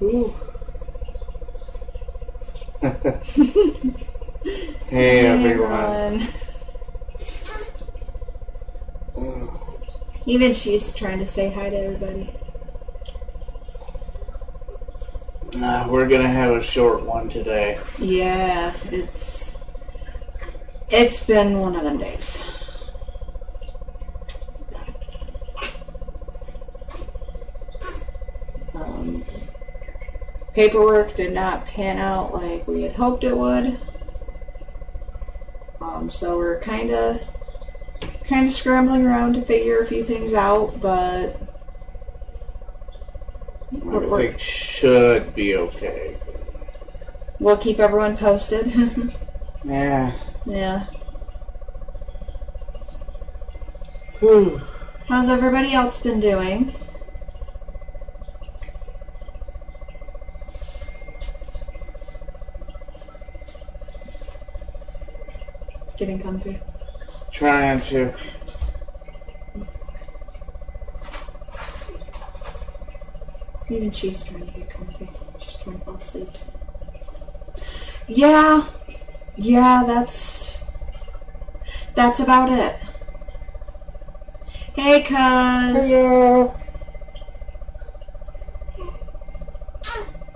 Ooh. Hey everyone. Even she's trying to say hi to everybody. We're gonna have a short one today. Yeah, it's been one of them days. Paperwork did not pan out like we had hoped it would. So we're kind of scrambling around to figure a few things out, but Everything should be okay. we'll keep everyone posted. Yeah. Yeah. Whew. How's everybody else been doing? Getting comfy. Trying to. Even she's trying to get comfy. She's trying to fall asleep. Yeah, that's about it. Hey, cuz. Hello.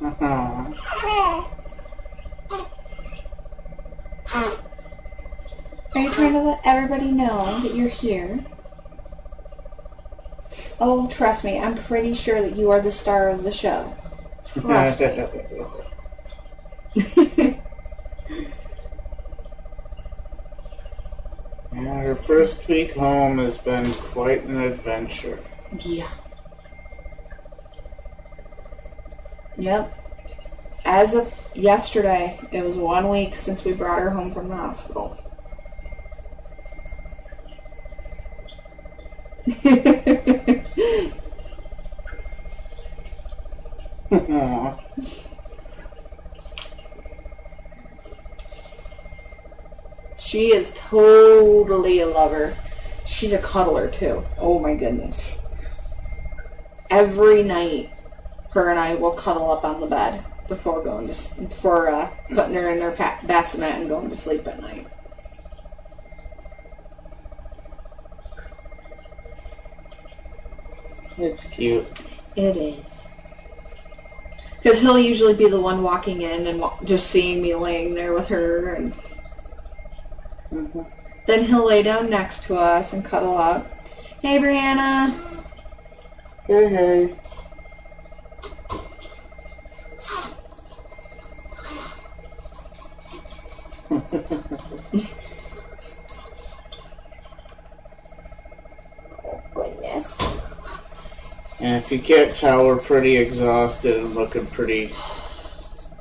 Uh-huh. Are you trying to let everybody know that you're here? Oh, trust me, I'm pretty sure that you are the star of the show. Trust me. Yeah, her first week home has been quite an adventure. Yeah. Yep. As of yesterday, it was 1 week since we brought her home from the hospital. She is totally a lover. She's a cuddler too. Oh my goodness. Every night, her and I will cuddle up on the bed before putting her in her bassinet and going to sleep at night. It's cute. It is. Because he'll usually be the one walking in and just seeing me laying there with her, and then he'll lay down next to us and cuddle up. Hey, Brianna. Hey, hey. Oh, goodness. And if you can't tell, we're pretty exhausted and looking pretty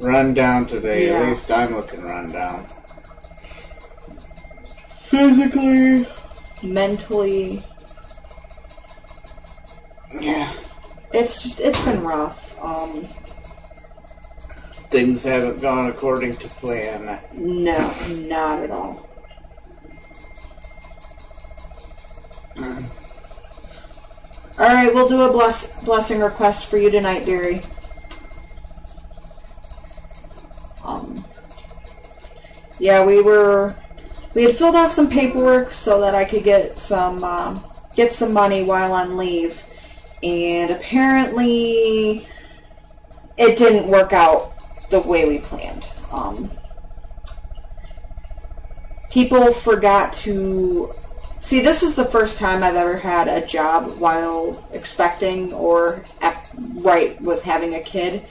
run down today. Yeah. At least I'm looking run down. Physically. Mentally. Yeah. It's been rough. Things haven't gone according to plan. No, not at all. Alright, we'll do a blessing request for you tonight, dearie. Yeah, we had filled out some paperwork so that I could get some money while on leave, and apparently it didn't work out the way we planned. People forgot to see. This was the first time I've ever had a job while expecting or with having a kid,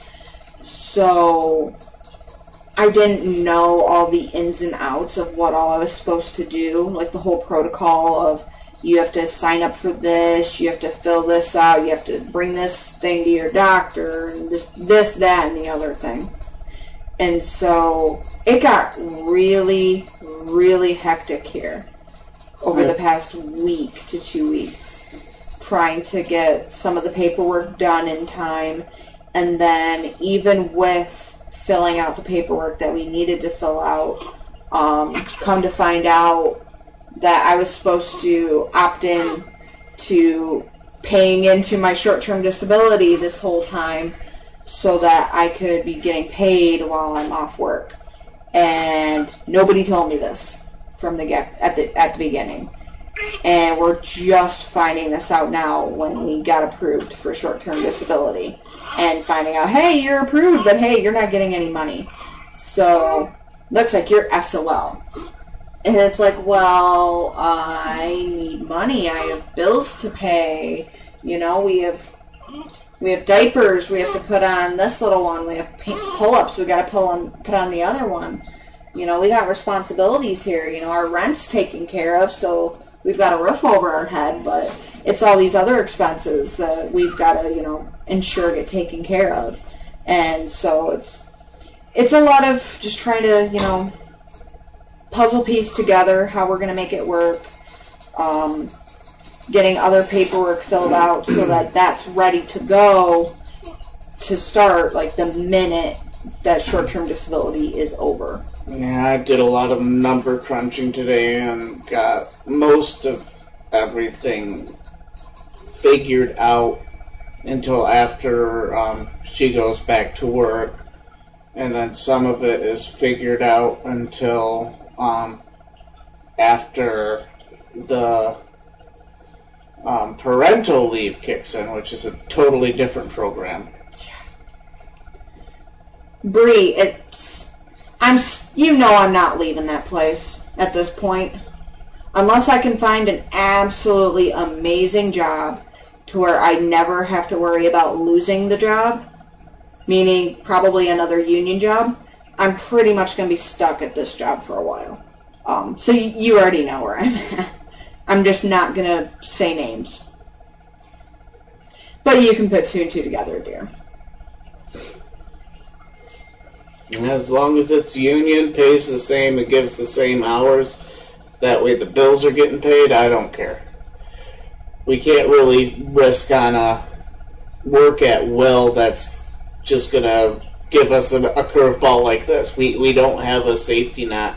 so I didn't know all the ins and outs of what all I was supposed to do, like the whole protocol of you have to sign up for this, you have to fill this out, you have to bring this thing to your doctor, and this, that, and the other thing. And so it got really, really hectic here over the past week to 2 weeks, trying to get some of the paperwork done in time, and then even with filling out the paperwork that we needed to fill out, come to find out that I was supposed to opt in to paying into my short-term disability this whole time. so that I could be getting paid while I'm off work. And nobody told me this from at the beginning. And we're just finding this out now when we got approved for short-term disability. And finding out, hey, you're approved, but hey, you're not getting any money. So, looks like you're SOL. And it's like, well, I need money. I have bills to pay. You know, we have diapers. We have to put on this little one. We have pull-ups. We got to put on the other one. You know, we got responsibilities here. You know, our rent's taken care of, so we've got a roof over our head. But it's all these other expenses that we've got to, you know, ensure get taken care of. And so it's a lot of just trying to, you know, puzzle piece together how we're going to make it work. Getting other paperwork filled out so that that's ready to go to start like the minute that short-term disability is over. Yeah, I did a lot of number crunching today and got most of everything figured out until after she goes back to work. And then some of it is figured out until after the parental leave kicks in, which is a totally different program. Bree, I'm not leaving that place at this point. Unless I can find an absolutely amazing job to where I never have to worry about losing the job, meaning probably another union job, I'm pretty much going to be stuck at this job for a while. So you already know where I'm at. I'm just not going to say names. But you can put two and two together, dear. As long as it's union, pays the same, and gives the same hours, that way the bills are getting paid, I don't care. We can't really risk on a work at will that's just going to give us a curveball like this. We don't have a safety net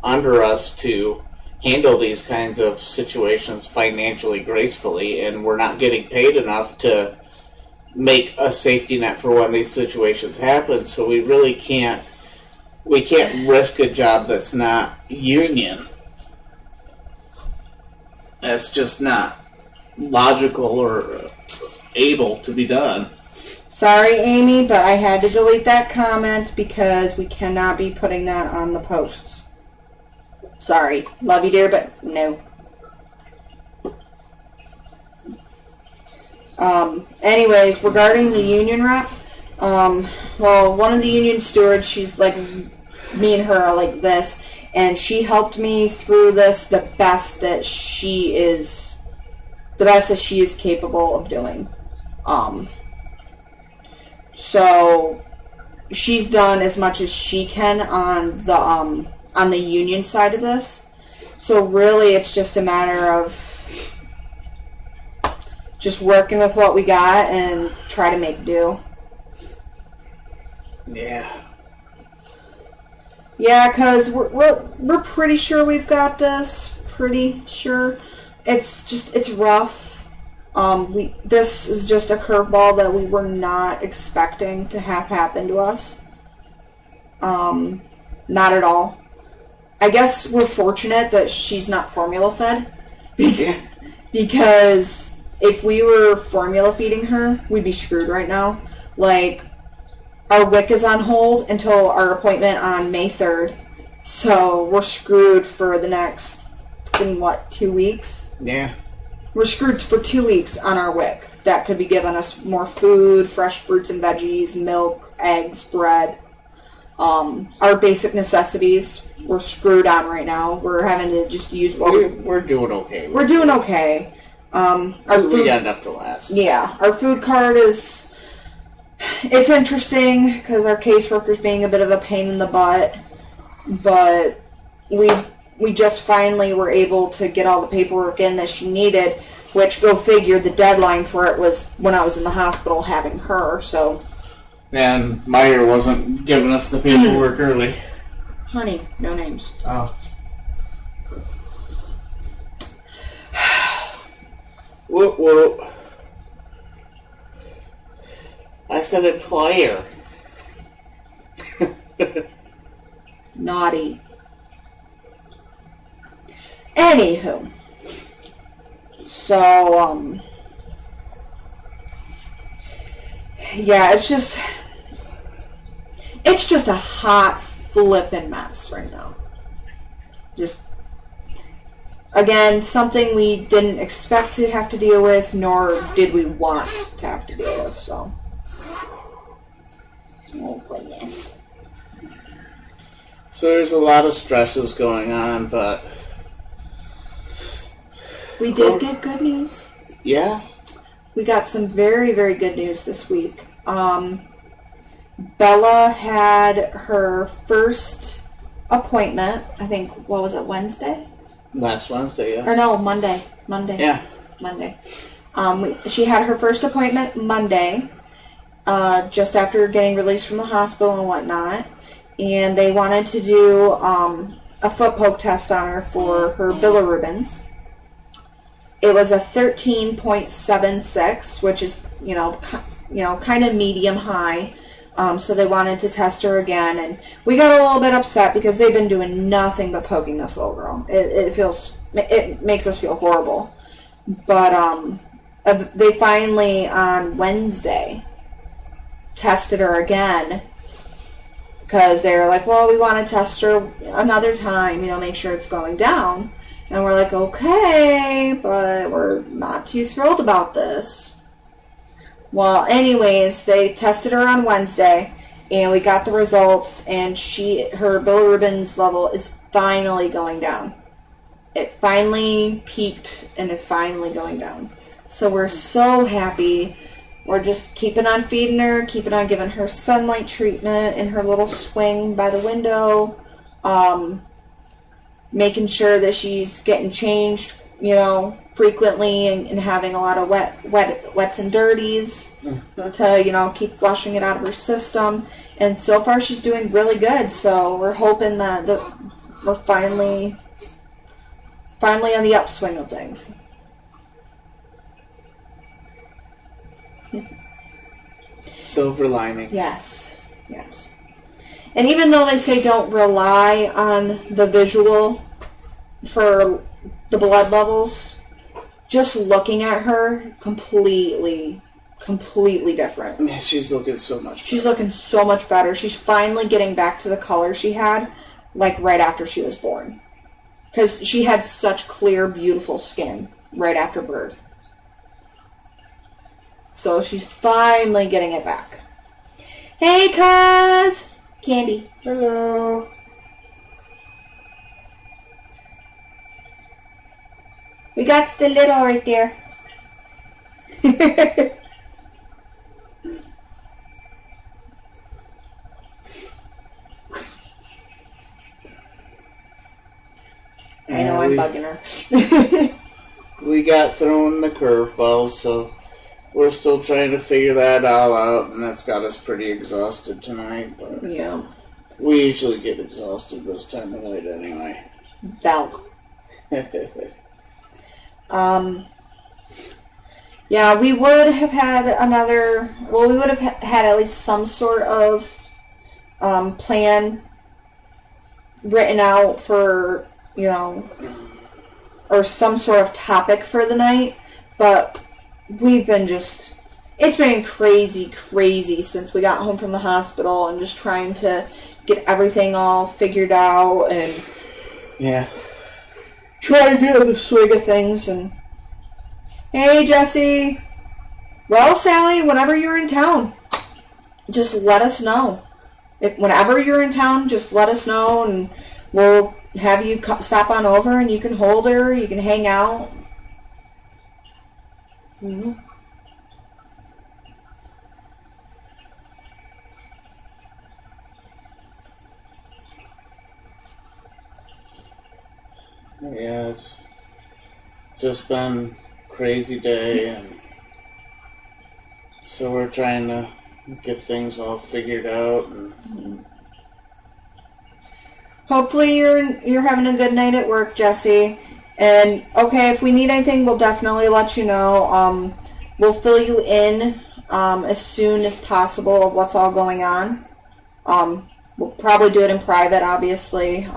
under us to handle these kinds of situations financially gracefully, and we're not getting paid enough to make a safety net for when these situations happen. So we really can't risk a job that's not union. That's just not logical or able to be done. Sorry, Amy, but I had to delete that comment because we cannot be putting that on the posts. Sorry. Love you, dear, but no. Anyways, regarding the union rep, well, one of the union stewards, she's like, me and her are like this, and she helped me through this the best that she is capable of doing. So she's done as much as she can on the union side of this. So really it's just a matter of just working with what we got and try to make do. Yeah. Yeah, because we're pretty sure we've got this. Pretty sure. It's rough. This is just a curveball that we were not expecting to have happen to us. Not at all. I guess we're fortunate that she's not formula fed. Yeah. Because if we were formula feeding her, we'd be screwed right now. Like, our WIC is on hold until our appointment on May 3rd. So we're screwed for the next, 2 weeks? Yeah. We're screwed for 2 weeks on our WIC. That could be giving us more food, fresh fruits and veggies, milk, eggs, bread. Our basic necessities, we're screwed on right now. We're having to just use what we're doing okay. We're doing okay. We got enough to last. Yeah, our food card it's interesting because our caseworker's being a bit of a pain in the butt, but we just finally were able to get all the paperwork in that she needed, which, go figure, the deadline for it was when I was in the hospital having her, so. And Meyer wasn't giving us the paperwork early. Honey, no names. Oh. Whoop, whoop. I said employer. Naughty. Anywho. So, yeah, it's just a hot flippin' mess right now. Just, again, something we didn't expect to have to deal with, nor did we want to have to deal with, so. Oh, goodness. So there's a lot of stresses going on, but... We did get good news. Yeah? We got some very, very good news this week. Bella had her first appointment, I think, what was it, Wednesday? Last Wednesday, yes. Or no, Monday. Yeah. Monday. She had her first appointment Monday, just after getting released from the hospital and whatnot. And they wanted to do a foot poke test on her for her bilirubins. It was a 13.76, which is, kind of medium high. So they wanted to test her again, and we got a little bit upset because they've been doing nothing but poking this little girl. It makes us feel horrible. But they finally on Wednesday tested her again because they were like, well, we want to test her another time, make sure it's going down. And we're like, okay, but we're not too thrilled about this. Well, anyways, they tested her on Wednesday, and we got the results, and her bilirubins level is finally going down. It finally peaked, and it's finally going down. So we're so happy. We're just keeping on feeding her, keeping on giving her sunlight treatment in her little swing by the window, making sure that she's getting changed, frequently and having a lot of wets and dirties to, keep flushing it out of her system. And so far she's doing really good. So we're hoping that we're finally on the upswing of things. Silver linings. Yes. And even though they say don't rely on the visual for the blood levels, just looking at her, completely different. Yeah, she's looking so much better. She's looking so much better. She's finally getting back to the color she had, right after she was born. Because she had such clear, beautiful skin right after birth. So she's finally getting it back. Hey, cuz! Candy. Hello. We got Stiletto right there. I know I'm bugging her. We got thrown the curveballs, so we're still trying to figure that all out, and that's got us pretty exhausted tonight. But yeah. We usually get exhausted this time of night anyway. Valk. Yeah, we would have had we would have had at least some sort of plan written out for, or some sort of topic for the night, but we've been it's been crazy since we got home from the hospital and just trying to get everything all figured out and try to get the swing of things. And hey, Jesse. Well, Sally, whenever you're in town, just let us know. Whenever you're in town, just let us know, and we'll have you stop on over, and you can hold her, you can hang out. Mm-hmm. Yeah, it's just been a crazy day, and so we're trying to get things all figured out. And hopefully you're having a good night at work, Jesse. And okay, if we need anything, we'll definitely let you know. We'll fill you in as soon as possible of what's all going on. We'll probably do it in private, obviously,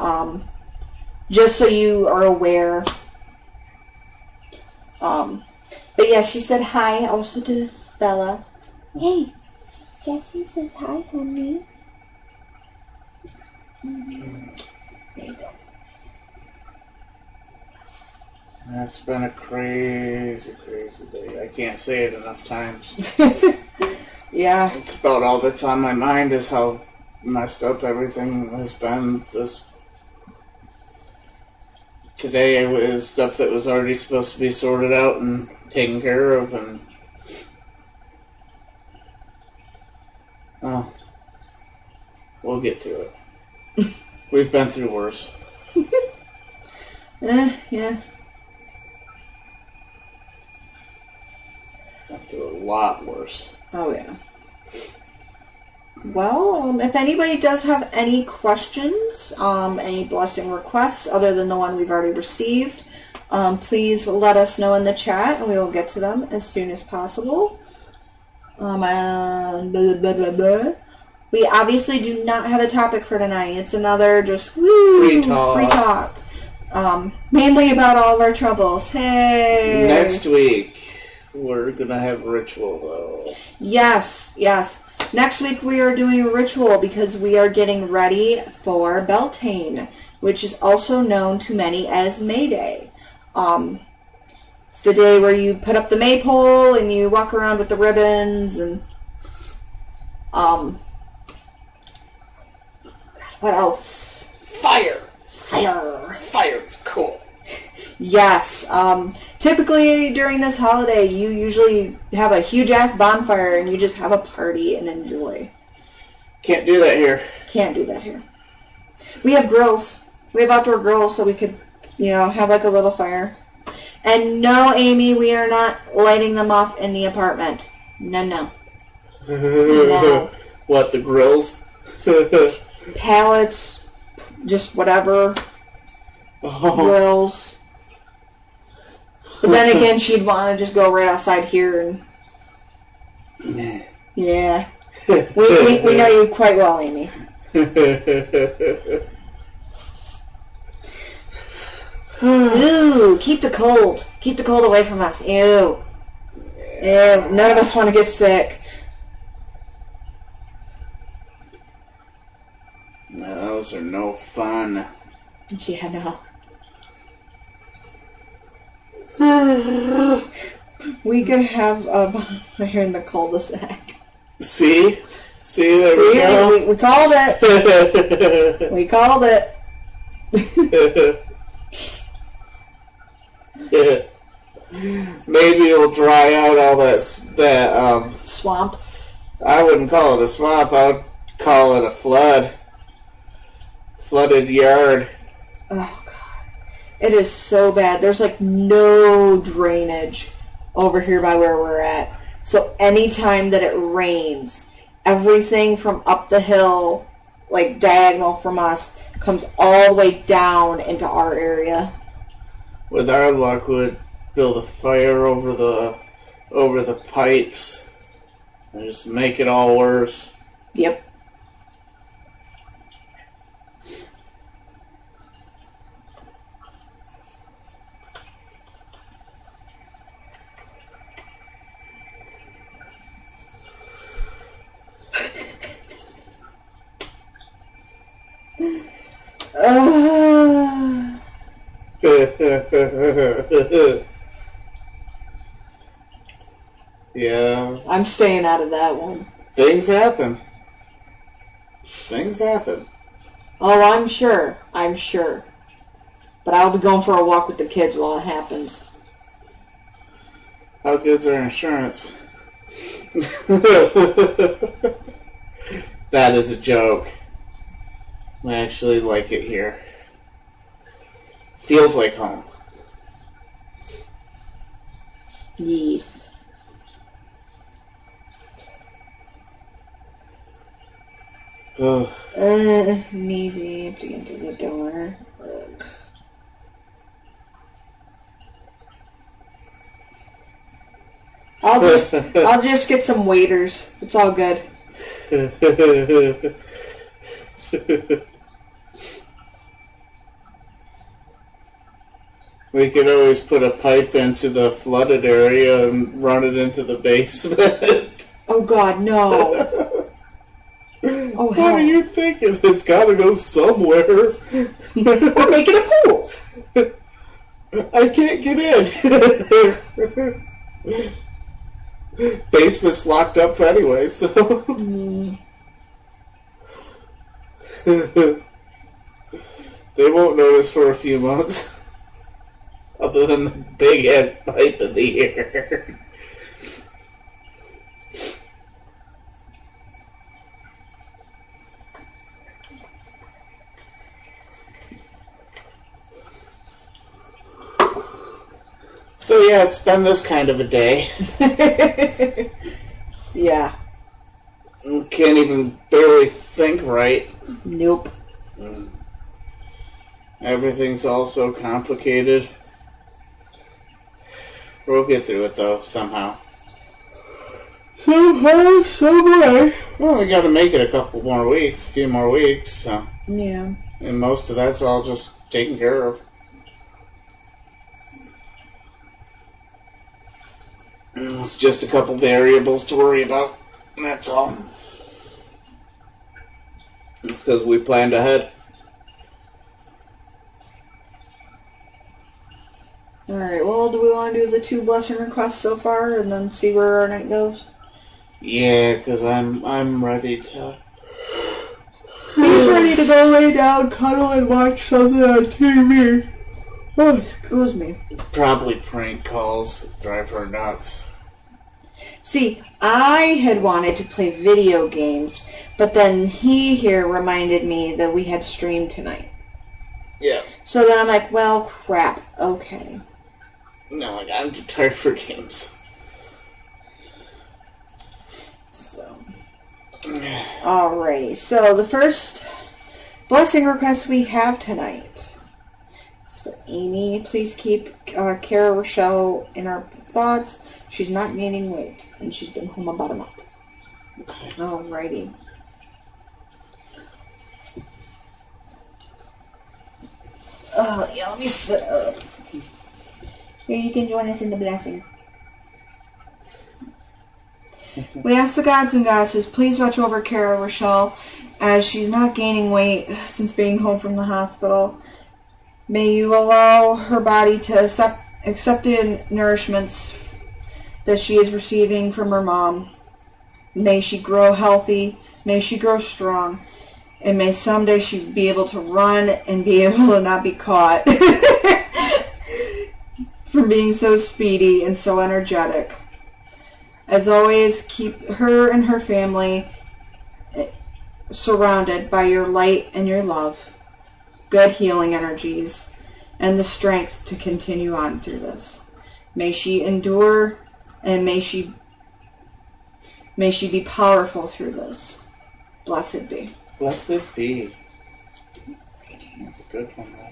just so you are aware. But yeah, she said hi also to Bella. Hey, Jessie says hi, honey. There you go. It's been a crazy, crazy day. I can't say it enough times. Yeah. It's about all that's on my mind is how messed up everything has been. Today was stuff that was already supposed to be sorted out and taken care of, and we'll get through it. We've been through worse. Yeah. Been through a lot worse. Oh, yeah. Well, if anybody does have any questions, any blessing requests other than the one we've already received, please let us know in the chat and we will get to them as soon as possible. And blah, blah, blah, blah. We obviously do not have a topic for tonight. It's another just free talk. Mainly about all of our troubles. Hey! Next week, we're going to have ritual, though. Yes. Next week we are doing ritual because we are getting ready for Beltane, which is also known to many as May Day. It's the day where you put up the maypole and you walk around with the ribbons and what else? Fire! Fire's cool. Yes. Typically during this holiday, you usually have a huge-ass bonfire and you just have a party and enjoy. Can't do that here. Can't do that here. We have grills. We have outdoor grills so we could, have like a little fire. And no, Amy, we are not lighting them off in the apartment. No. No. What, the grills? Pallets, just whatever. Grills. But then again, she'd want to just go right outside here and... Yeah. We know you quite well, Amy. Ooh, keep the cold. Keep the cold away from us. Ew. Ew. None of us want to get sick. No, those are no fun. Yeah, no. We could have a bonfire in the cul-de-sac. See? There we go. We called it. We called it. Maybe it'll dry out all that swamp. I wouldn't call it a swamp. I would call it a flooded yard. Oh god, it is so bad. There's like no drainage over here by where we're at. So anytime that it rains, everything from up the hill, like diagonal from us, comes all the way down into our area. With our luck, we'd build a fire over the pipes and just make it all worse. Yep. Yeah. I'm staying out of that one. Things happen. Oh, I'm sure. But I'll be going for a walk with the kids while it happens. How good's our insurance? That is a joke. I actually like it here. Feels like home. Yeah. Knee deep to get to the door. Ugh. I'll I'll just get some waiters. It's all good. We could always put a pipe into the flooded area and run it into the basement. Oh God, no. Oh, What hell. are you thinking? It's got to go somewhere. Or make it a pool. I can't get in. Basement's locked up anyway, so. They won't notice for a few months. Other than the big ass pipe in the air. So yeah, it's been this kind of a day. Yeah. Can't even barely think right. Nope. Everything's all so complicated. We'll get through it though, somehow. Somehow, someway. Well, we gotta make it a few more weeks, so. Yeah. And most of that's all just taken care of. It's just a couple variables to worry about. That's all. It's because we planned ahead. Alright, well, do we want to do the 2 blessing requests so far and then see where our night goes? Yeah, because I'm ready to... He's ready to go lay down, cuddle, and watch something on TV. Oh, excuse me. Probably prank calls drive her nuts. See, I had wanted to play video games, but then he here reminded me that we had streamed tonight. Yeah. So then I'm like, well, crap. Okay. No, like, I'm too tired for games. So. Alrighty. So the first blessing request we have tonight is for Amy. Please keep Kara Rochelle in our thoughts. She's not gaining weight, and she's been home about a month. Okay. Alrighty. Yeah, let me sit up. Here, you can join us in the blessing. We ask the gods and goddesses, please watch over Kara Rochelle as she's not gaining weight since being home from the hospital. May you allow her body to accept the nourishments that she is receiving from her mom. May she grow healthy. May she grow strong. And may someday she be able to run and be able to not be caught from being so speedy and so energetic. As always, keep her and her family surrounded by your light and your love, good healing energies, and the strength to continue on through this. May she endure, and may she be powerful through this. Blessed be. Blessed be. That's a good one, though.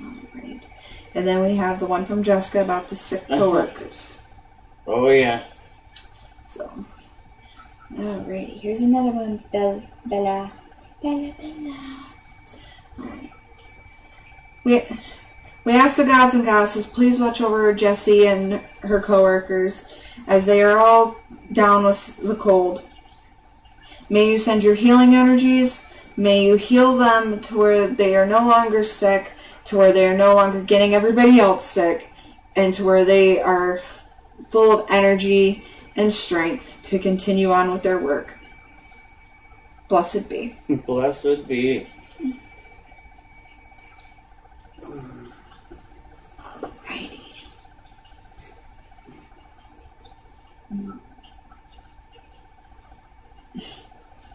Alright. And then we have the one from Jessica about the sick coworkers. Oh, yeah. So, alrighty. Here's another one. Bella. Alright. We ask the gods and goddesses, please watch over Jessie and her coworkers as they are all down with the cold. May you send your healing energies. May you heal them to where they are no longer sick, to where they are no longer getting everybody else sick, and to where they are full of energy and strength to continue on with their work. Blessed be. Blessed be. Alrighty.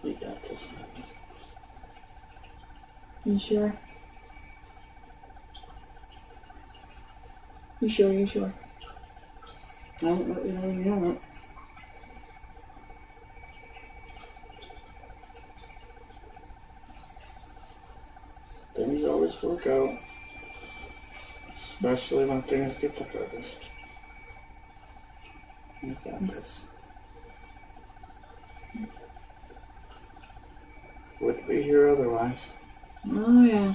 We got this one. You sure? You sure? You sure? No. Things always work out. Especially when things get the hardest. I got this. Wouldn't be here otherwise. Oh, yeah.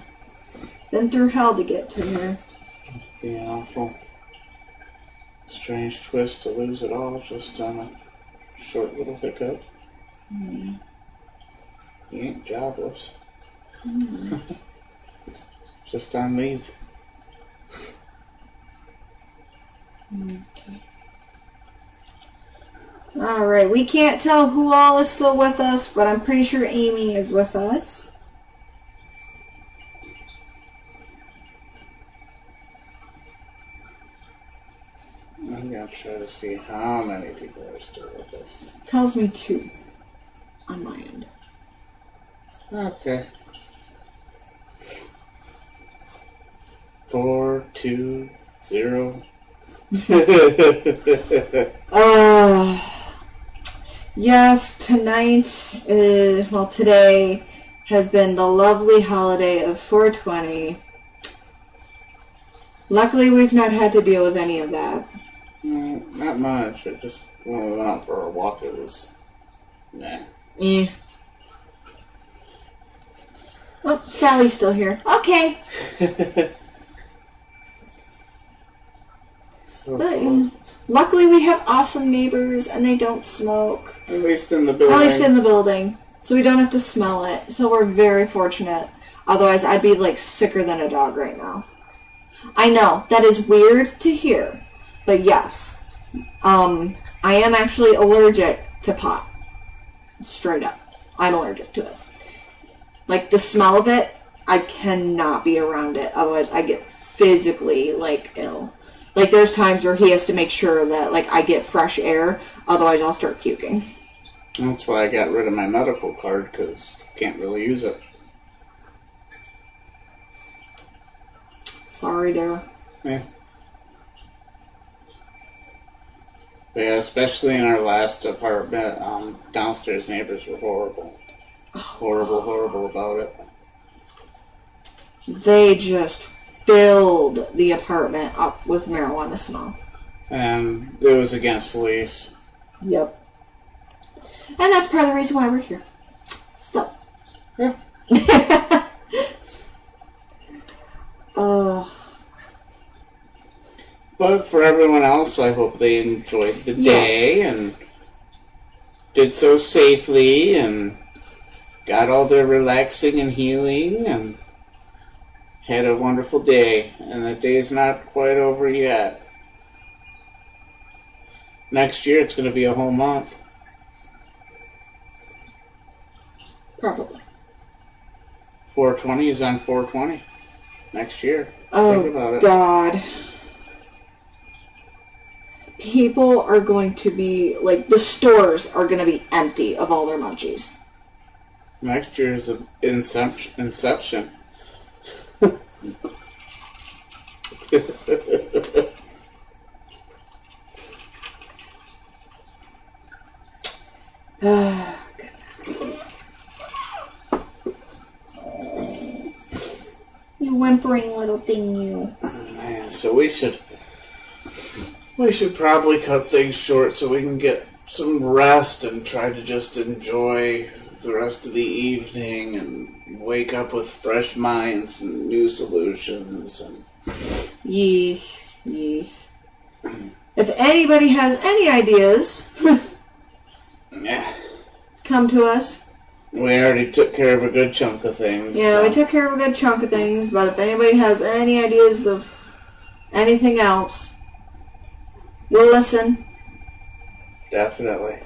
Been through hell to get to here. Be an awful strange twist to lose it all just on a short little hiccup. Mm. You ain't jobless. Mm. Just on leave. Okay. Alright, we can't tell who all is still with us, but I'm pretty sure Amy is with us. I'm going to try to see how many people are still with us. Tells me 2 on my end. Okay. 4, 2, 0. Yes, tonight, well, today has been the lovely holiday of 420. Luckily, we've not had to deal with any of that. Not much. I just, when we went out for a walk, it was, nah. Oh, Sally's still here. Okay. But, luckily, we have awesome neighbors, and they don't smoke. At least in the building. At least in the building. So we don't have to smell it. So we're very fortunate. Otherwise, I'd be, like, sicker than a dog right now. I know, that is weird to hear. But yes. I am actually allergic to pot. Straight up. I'm allergic to it. Like, the smell of it, I cannot be around it. Otherwise, I get physically, like, ill. Like, there's times where he has to make sure that, like, I get fresh air. Otherwise, I'll start puking. That's why I got rid of my medical card, because I can't really use it. Sorry, Dara. Yeah. But yeah, especially in our last apartment, downstairs neighbors were horrible. Horrible about it. They just filled the apartment up with marijuana smell. And it was against the lease. Yep. And that's part of the reason why we're here. So. Yeah. But for everyone else, I hope they enjoyed the day and did so safely and got all their relaxing and healing and had a wonderful day. And the day's not quite over yet. Next year, it's going to be a whole month. Probably. 420 is on 420 next year. Oh, think about it. God. People are going to be, like, the stores are going to be empty of all their munchies. Next year's Inception. You whimpering little thing, you. Man, so we should probably cut things short so we can get some rest and try to just enjoy the rest of the evening and wake up with fresh minds and new solutions. And Yes. If anybody has any ideas, yeah, come to us. we already took care of a good chunk of things. Yeah, so. we took care of a good chunk of things, but if anybody has any ideas of anything else, we'll listen. Definitely.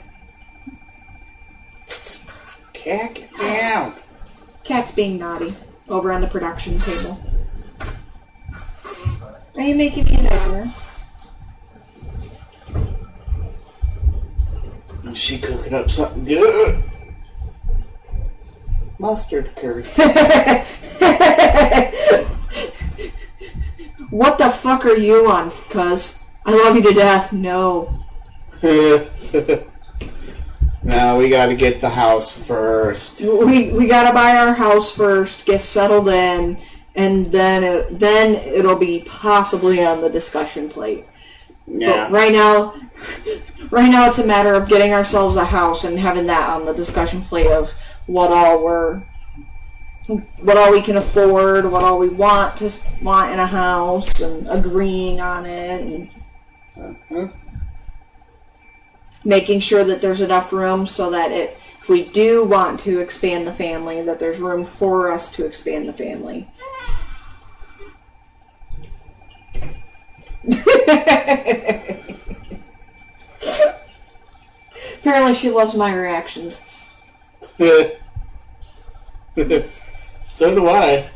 Cat, get down. Cat's being naughty over on the production table. Are you making me a nightmare? Is she cooking up something good? Mustard curds. What the fuck are you on, cuz? I love you to death. No. Now we gotta get the house first. We gotta buy our house first, get settled in, and then it'll be possibly on the discussion plate. Yeah. But right now, Right now it's a matter of getting ourselves a house and having that on the discussion plate of what all we can afford, what all we want in a house, and agreeing on it, and making sure that there's enough room so that if we do want to expand the family, that there's room for us to expand the family. Apparently she loves my reactions. So do I.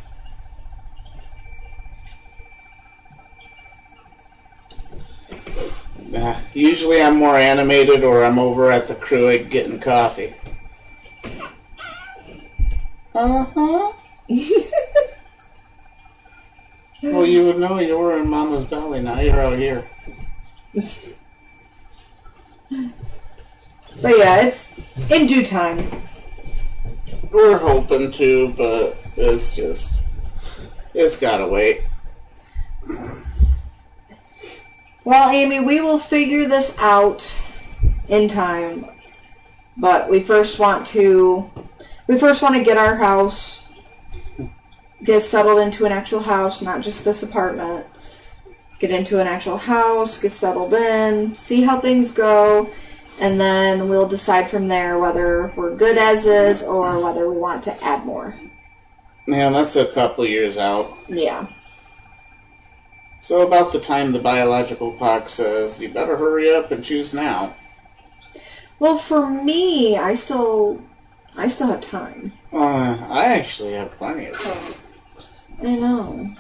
Usually I'm more animated or I'm over at the Kruig getting coffee. Uh-huh. Well, you would know you were in Mama's belly. Now you're out here. But yeah, it's in due time. We're hoping to, but it's gotta wait. Well, Amy, we will figure this out in time. But we first want to get our house, get settled into an actual house, not just this apartment. Get into an actual house, get settled in, see how things go, and then we'll decide from there whether we're good as is or whether we want to add more. Man, that's a couple years out. Yeah. So about the time the biological clock says, you better hurry up and choose now. Well, for me, I still have time. I actually have plenty of time. I know.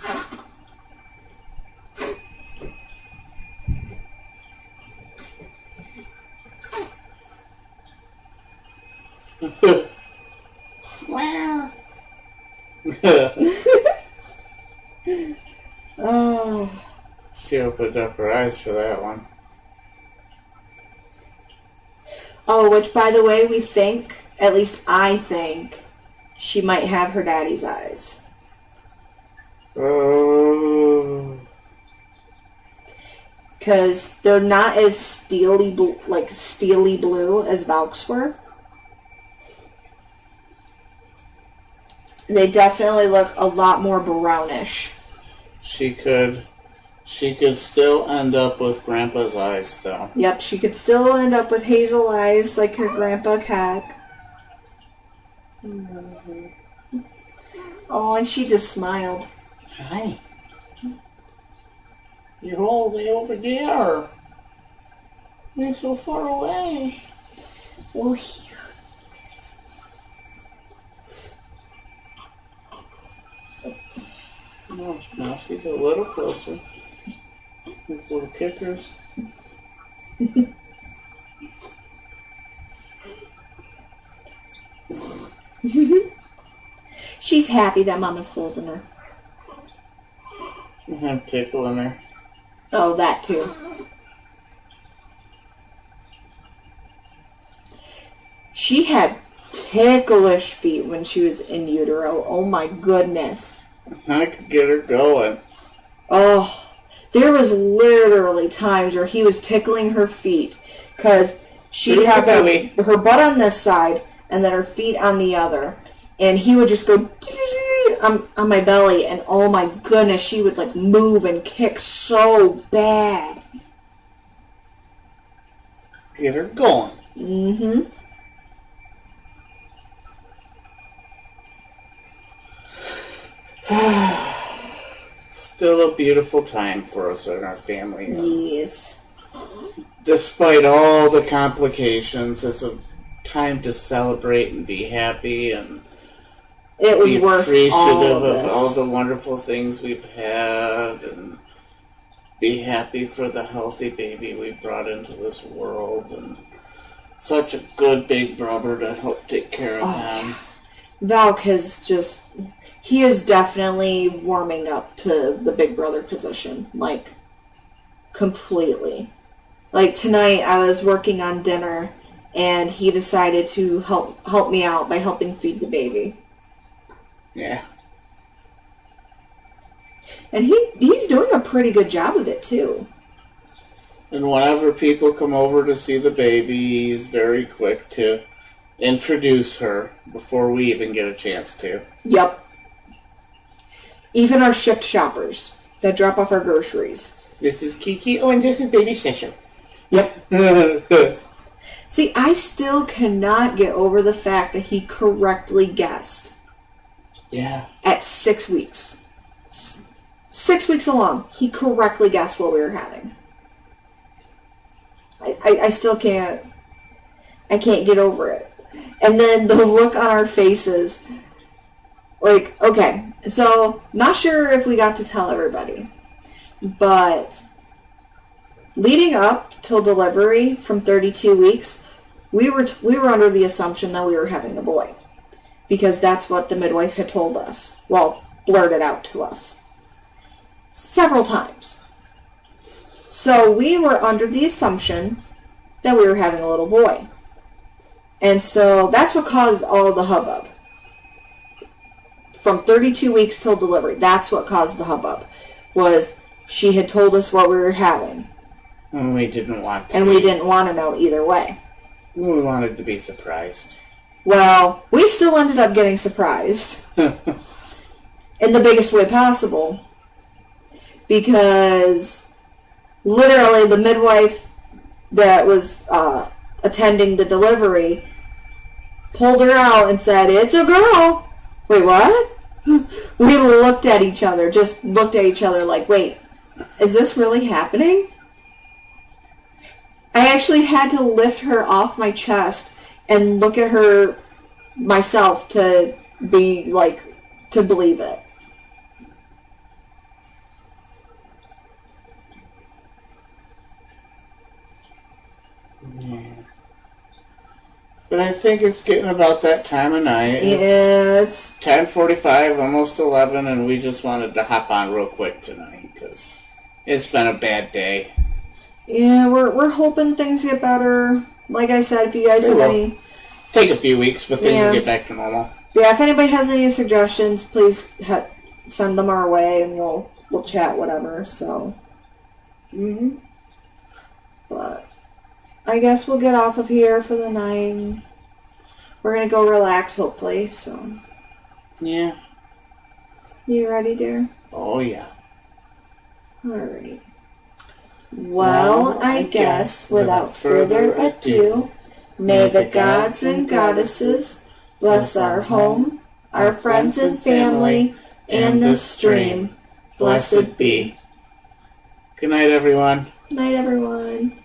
Wow. Oh. She opened up her eyes for that one. Oh, which, by the way, we think, at least I think, she might have her daddy's eyes. Oh. Because they're not as steely blue as Valk's were. They definitely look a lot more brownish. She could still end up with Grandpa's eyes, though. Yep, she could still end up with hazel eyes like her Grandpa Cat. Oh, and she just smiled. Hi. You're all the way over there. You're so far away. Well, here. No, now she's a little closer. These little kickers. She's happy that Mama's holding her. I'm tickling her. Oh, that too. She had ticklish feet when she was in utero. Oh my goodness. I could get her going. Oh, there was literally times where he was tickling her feet because she'd have her butt on this side and then her feet on the other. And he would just go on my belly, and oh my goodness, she would like move and kick so bad. Get her going. Mm-hmm. Still a beautiful time for us and our family. Yes. Despite all the complications, it's a time to celebrate and be happy and it was be worth appreciative of all the wonderful things we've had and be happy for the healthy baby we brought into this world and such a good big brother to help take care of him. Valk he is definitely warming up to the big brother position, like, completely. Like, tonight I was working on dinner, and he decided to help me out by helping feed the baby. Yeah. And he's doing a pretty good job of it, too. And whenever people come over to see the baby, he's very quick to introduce her before we even get a chance to. Yep. Even our shipped shoppers that drop off our groceries. This is Kiki. Oh, and this is Baby Shisha. Yep. See, I still cannot get over the fact that he correctly guessed. Yeah. At 6 weeks. 6 weeks along, he correctly guessed what we were having. I still can't. I can't get over it. And then the look on our faces. Like, okay, so not sure if we got to tell everybody, but leading up till delivery from 32 weeks, we were under the assumption that we were having a boy, because that's what the midwife had told us. Well, blurted out to us several times. So we were under the assumption that we were having a little boy, and so that's what caused all the hubbub. From 32 weeks till delivery, that's what caused the hubbub. Was she had told us what we were having. And we didn't want to. And we didn't want to know either way. We wanted to be surprised. Well, we still ended up getting surprised. In the biggest way possible. Because literally the midwife that was attending the delivery pulled her out and said, "It's a girl." Wait, what? We looked at each other like, wait, is this really happening? I actually had to lift her off my chest and look at her myself to be like, to believe it. Yeah. But I think it's getting about that time of night. It's 10:45, almost 11, and we just wanted to hop on real quick tonight because it's been a bad day. Yeah, we're hoping things get better. Like I said, if you guys have any... Take a few weeks, but things will get back to normal. Yeah, if anybody has any suggestions, please send them our way, and we'll chat, whatever, so... But... I guess we'll get off of here for the night. We're going to go relax, hopefully, so... Yeah. You ready, dear? Oh, yeah. Alright. Well, I guess, without further ado, may the gods and goddesses bless our home, our friends and family, and this stream. Blessed be. Good night, everyone. Night, everyone.